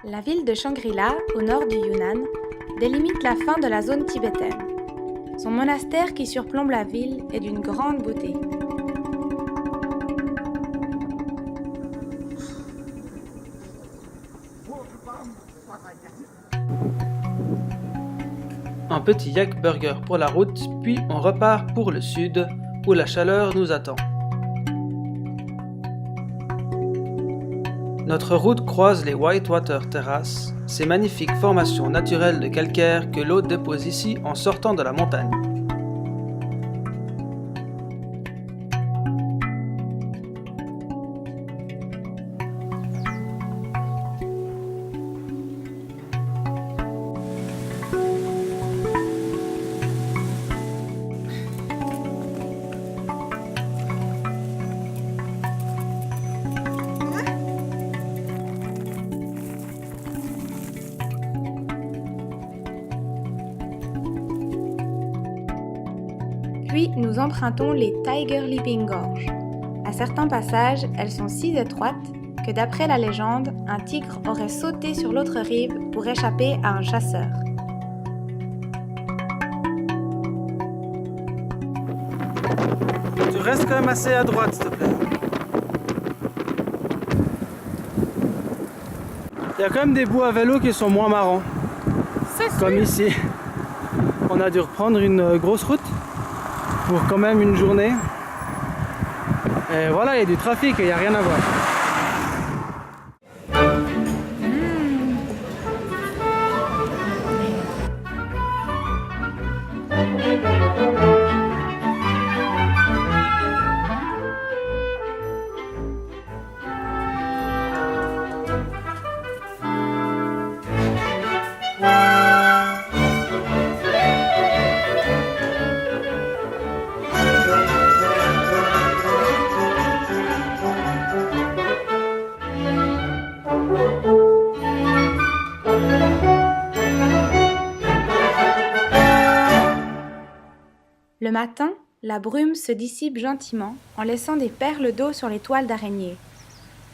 La ville de Shangri-La, au nord du Yunnan, délimite la fin de la zone tibétaine. Son monastère qui surplombe la ville est d'une grande beauté. Un petit yak burger pour la route, puis on repart pour le sud, où la chaleur nous attend. Notre route croise les Whitewater Terraces, ces magnifiques formations naturelles de calcaire que l'eau dépose ici en sortant de la montagne. Puis nous empruntons les Tiger Leaping Gorge. À certains passages, elles sont si étroites que d'après la légende, un tigre aurait sauté sur l'autre rive pour échapper à un chasseur. Tu restes quand même assez à droite, s'il te plaît. Il y a quand même des bouts à vélo qui sont moins marrants. Comme ici. On a dû reprendre une grosse route pour quand même une journée. Et voilà, il y a du trafic et il n'y a rien à voir. Le matin, la brume se dissipe gentiment en laissant des perles d'eau sur les toiles d'araignée.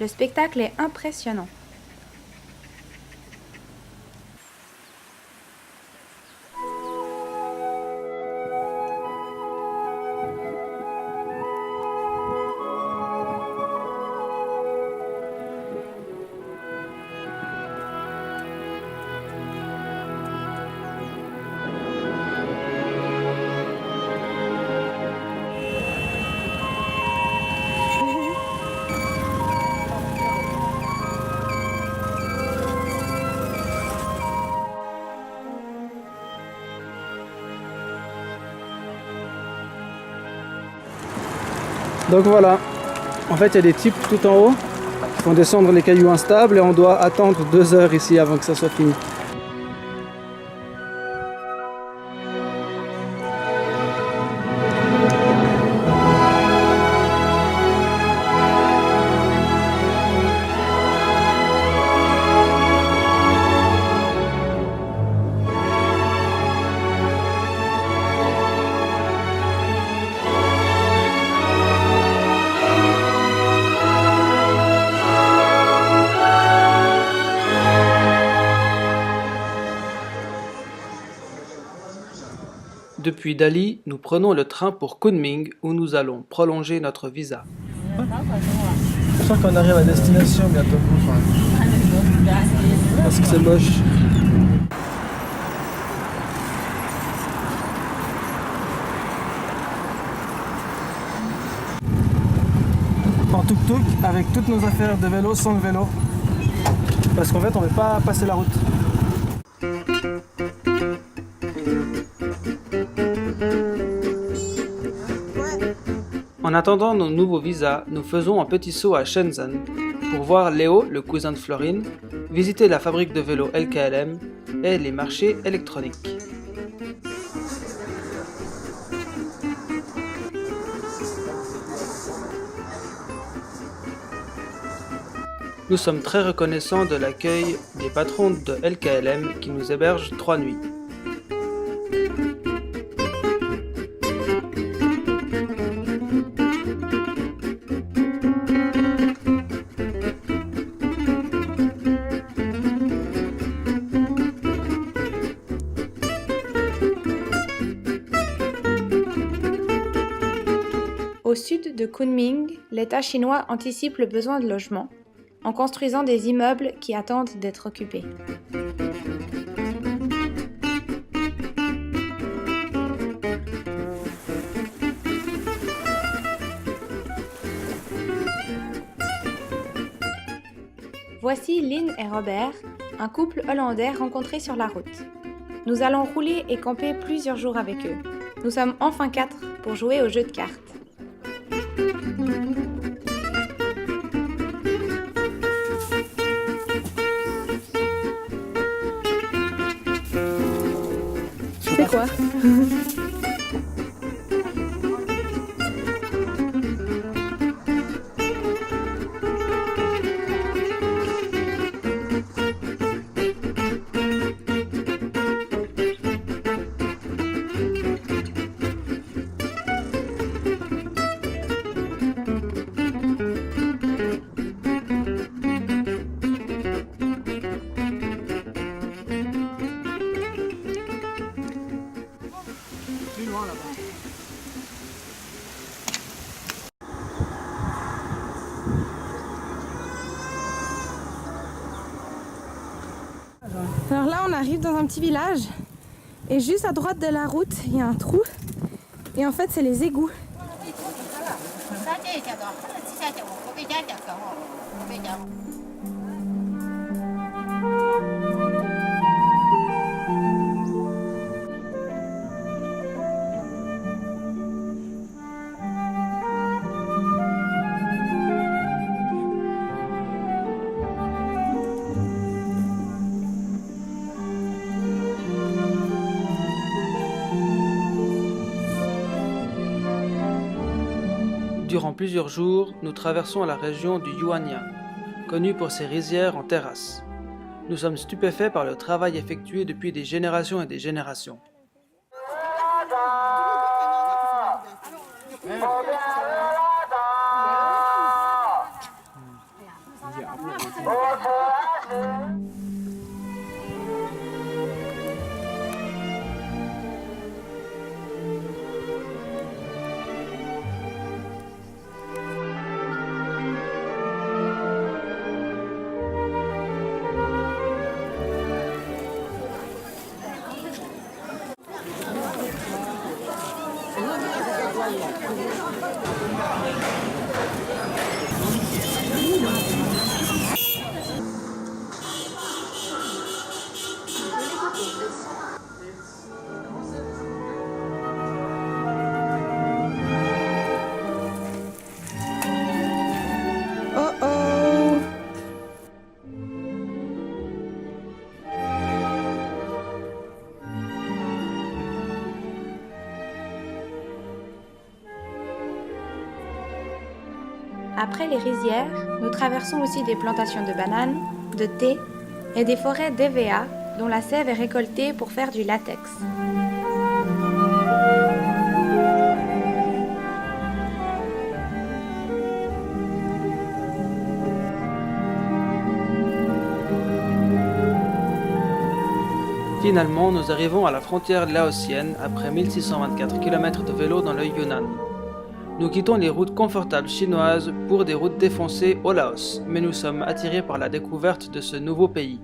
Le spectacle est impressionnant. Donc voilà, en fait il y a des types tout en haut qui font descendre les cailloux instables et on doit attendre 2 heures ici avant que ça soit fini. Depuis Dali, nous prenons le train pour Kunming où nous allons prolonger notre visa. Je sens qu'on arrive à destination bientôt. Parce que c'est moche. En tuk-tuk avec toutes nos affaires de vélo sans le vélo. Parce qu'en fait on ne veut pas passer la route. En attendant nos nouveaux visas, nous faisons un petit saut à Shenzhen pour voir Léo, le cousin de Florine, visiter la fabrique de vélos LKLM et les marchés électroniques. Nous sommes très reconnaissants de l'accueil des patrons de LKLM qui nous hébergent 3 nuits. Au sud de Kunming, l'État chinois anticipe le besoin de logement en construisant des immeubles qui attendent d'être occupés. Voici Lynn et Robert, un couple hollandais rencontré sur la route. Nous allons rouler et camper plusieurs jours avec eux. Nous sommes enfin 4 pour jouer au jeu de cartes. C'est quoi? Plus loin là-bas. Alors là, on arrive dans un petit village et juste à droite de la route, il y a un trou et en fait, c'est les égouts. Durant plusieurs jours, nous traversons la région du Yuanya, connue pour ses rizières en terrasse. Nous sommes stupéfaits par le travail effectué depuis des générations et des générations. Après les rizières, nous traversons aussi des plantations de bananes, de thé et des forêts d'EVA dont la sève est récoltée pour faire du latex. Finalement, nous arrivons à la frontière laotienne après 1624 km de vélo dans le Yunnan. Nous quittons les routes confortables chinoises pour des routes défoncées au Laos, mais nous sommes attirés par la découverte de ce nouveau pays.